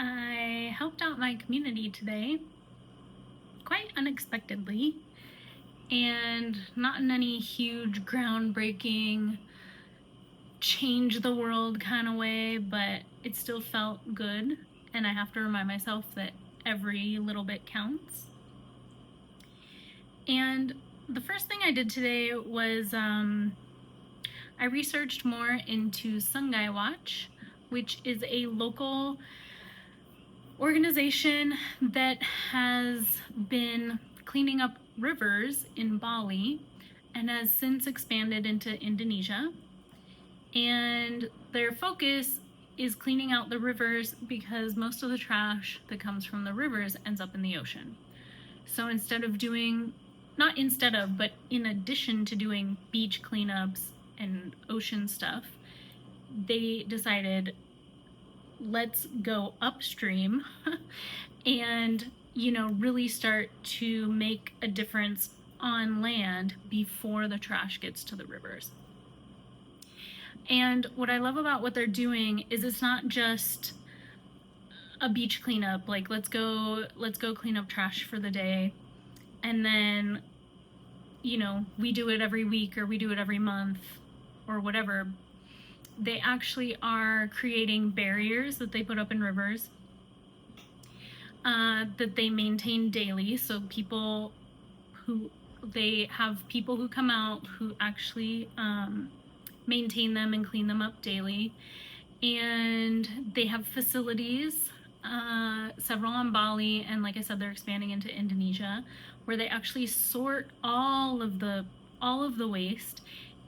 I helped out my community today, quite unexpectedly, and not in any huge groundbreaking, change the world kind of way, but it still felt good, and I have to remind myself that every little bit counts. And the first thing I did today was I researched more into Sungai Watch, which is a local organization that has been cleaning up rivers in Bali and has since expanded into Indonesia. And their focus is cleaning out the rivers because most of the trash that comes from the rivers ends up in the ocean. So instead of doing, not instead of, but in addition to doing beach cleanups and ocean stuff, they decided, let's go upstream and, really start to make a difference on land before the trash gets to the rivers. And what I love about what they're doing is it's not just a beach cleanup, like let's go clean up trash for the day, and then we do it every week or we do it every month or whatever. They actually are creating barriers that they put up in rivers that they maintain daily. So they have people who come out who actually maintain them and clean them up daily. And they have facilities, several on Bali, and like I said, they're expanding into Indonesia, where they actually sort all of the waste,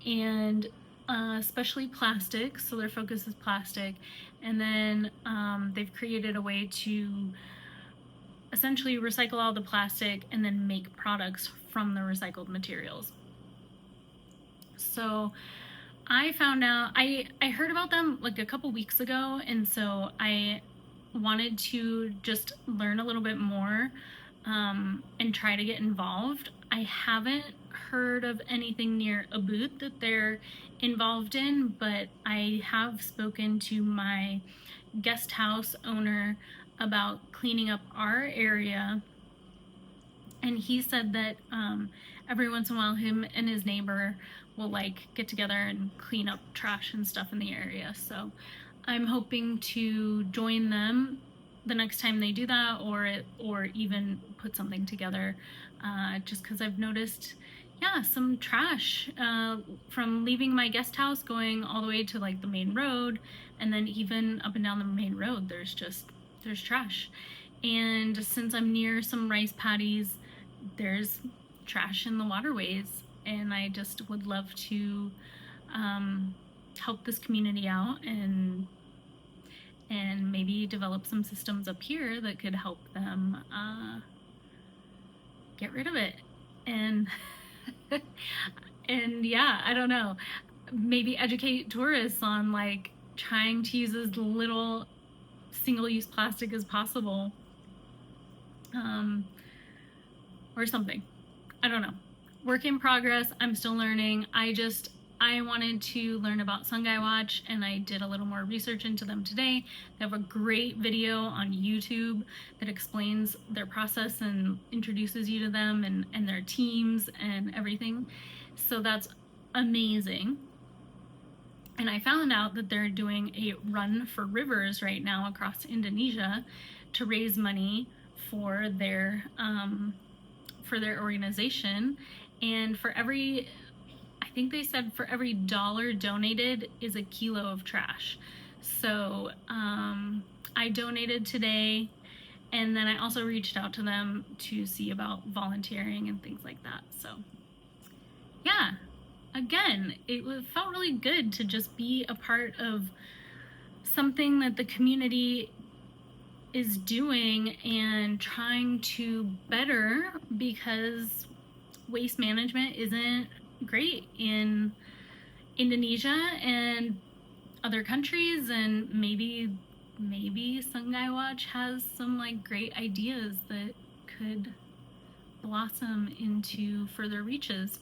and especially plastic. So their focus is plastic, and then they've created a way to essentially recycle all the plastic and then make products from the recycled materials. So I found out, I heard about them like a couple weeks ago, and so I wanted to just learn a little bit more and try to get involved. I haven't heard of anything near a booth that they're involved in, but I have spoken to my guest house owner about cleaning up our area, and he said that every once in a while him and his neighbor will get together and clean up trash and stuff in the area. So I'm hoping to join them the next time they do that, or even put something together, just because I've noticed some trash from leaving my guest house going all the way to the main road, and then even up and down the main road there's trash. And since I'm near some rice paddies, there's trash in the waterways, and I just would love to help this community out and maybe develop some systems up here that could help them get rid of it. And I don't know, maybe educate tourists on trying to use as little single-use plastic as possible, or something. I don't know. Work in progress. I'm still learning. I wanted to learn about Sungai Watch, and I did a little more research into them today. They have a great video on YouTube that explains their process and introduces you to them and their teams and everything. So that's amazing. And I found out that they're doing a run for rivers right now across Indonesia to raise money for their organization. And I think they said for every $1 donated is a kilo of trash. So I donated today, and then I also reached out to them to see about volunteering and things like that. So yeah, again, it felt really good to just be a part of something that the community is doing and trying to better, because waste management isn't great in Indonesia and other countries, and maybe Sungai Watch has some great ideas that could blossom into further reaches.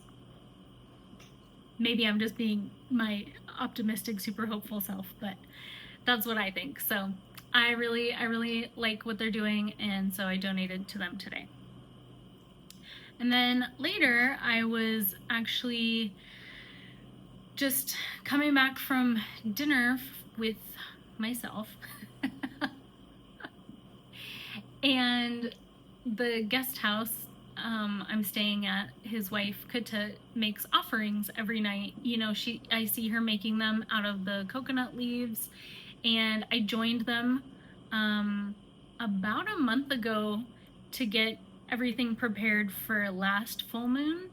Maybe I'm just being my optimistic, super hopeful self, but that's what I think. So I really like what they're doing, and so I donated to them today. And then later, I was actually just coming back from dinner with myself. And the guest house I'm staying at, his wife Kata makes offerings every night. You know, I see her making them out of the coconut leaves, and I joined them about a month ago to get everything prepared for last full moon.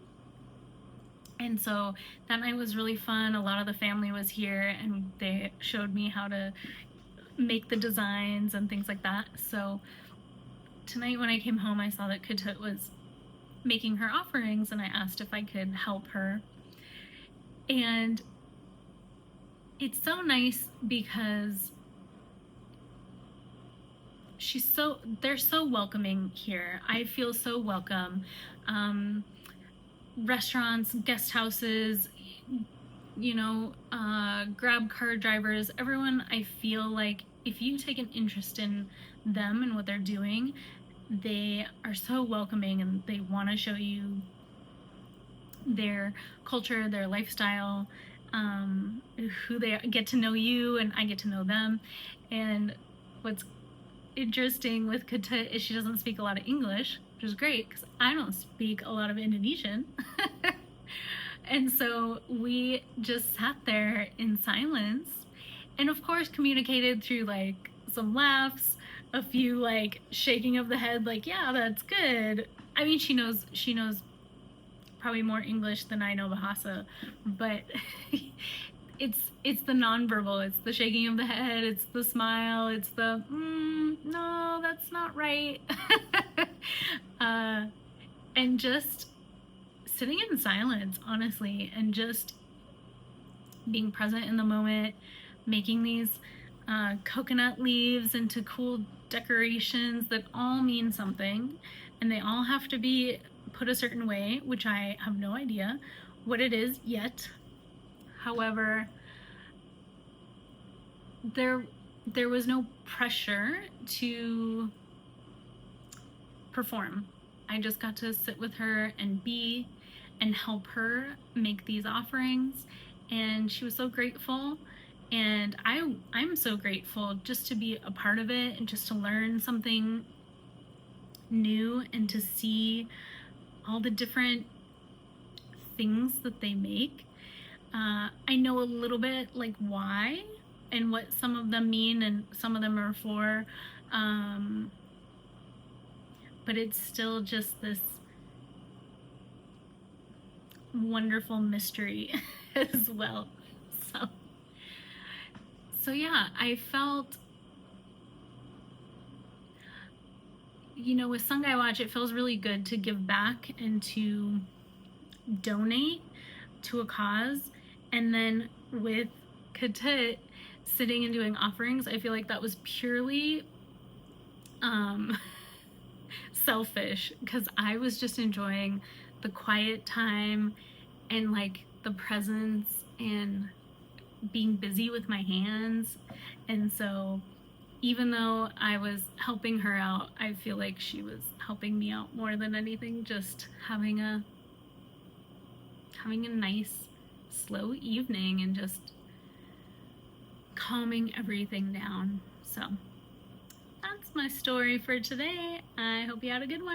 And so that night was really fun. A lot of the family was here, and they showed me how to make the designs and things like that. So tonight when I came home, I saw that Katut was making her offerings, and I asked if I could help her. And it's so nice because they're so welcoming here. I feel so welcome. Restaurants, guest houses, grab car drivers, everyone, I feel like if you take an interest in them and what they're doing, they are so welcoming, and they want to show you their culture, their lifestyle, who they are, get to know you, and I get to know them. And what's interesting with Kata is she doesn't speak a lot of English, which is great because I don't speak a lot of Indonesian. And so we just sat there in silence, and of course communicated through like some laughs, a few like shaking of the head, like, yeah, that's good. I mean, she knows probably more English than I know Bahasa, but it's the nonverbal, it's the shaking of the head, it's the smile, it's the no, that's not right. And just sitting in silence, honestly, and just being present in the moment, making these coconut leaves into cool decorations that all mean something, and they all have to be put a certain way, which I have no idea what it is yet. However, there was no pressure to perform. I just got to sit with her and be and help her make these offerings, and she was so grateful, and I'm so grateful just to be a part of it and just to learn something new and to see all the different things that they make. I know a little bit like why and what some of them mean and some of them are for, but it's still just this wonderful mystery as well. So yeah, I felt, with Sungai Watch, it feels really good to give back and to donate to a cause. And then with Katut sitting and doing offerings, I feel like that was purely selfish, because I was just enjoying the quiet time and like the presence and being busy with my hands. And so even though I was helping her out, I feel like she was helping me out more than anything, just having a nice slow evening and just calming everything down. So that's my story for today. I hope you had a good one.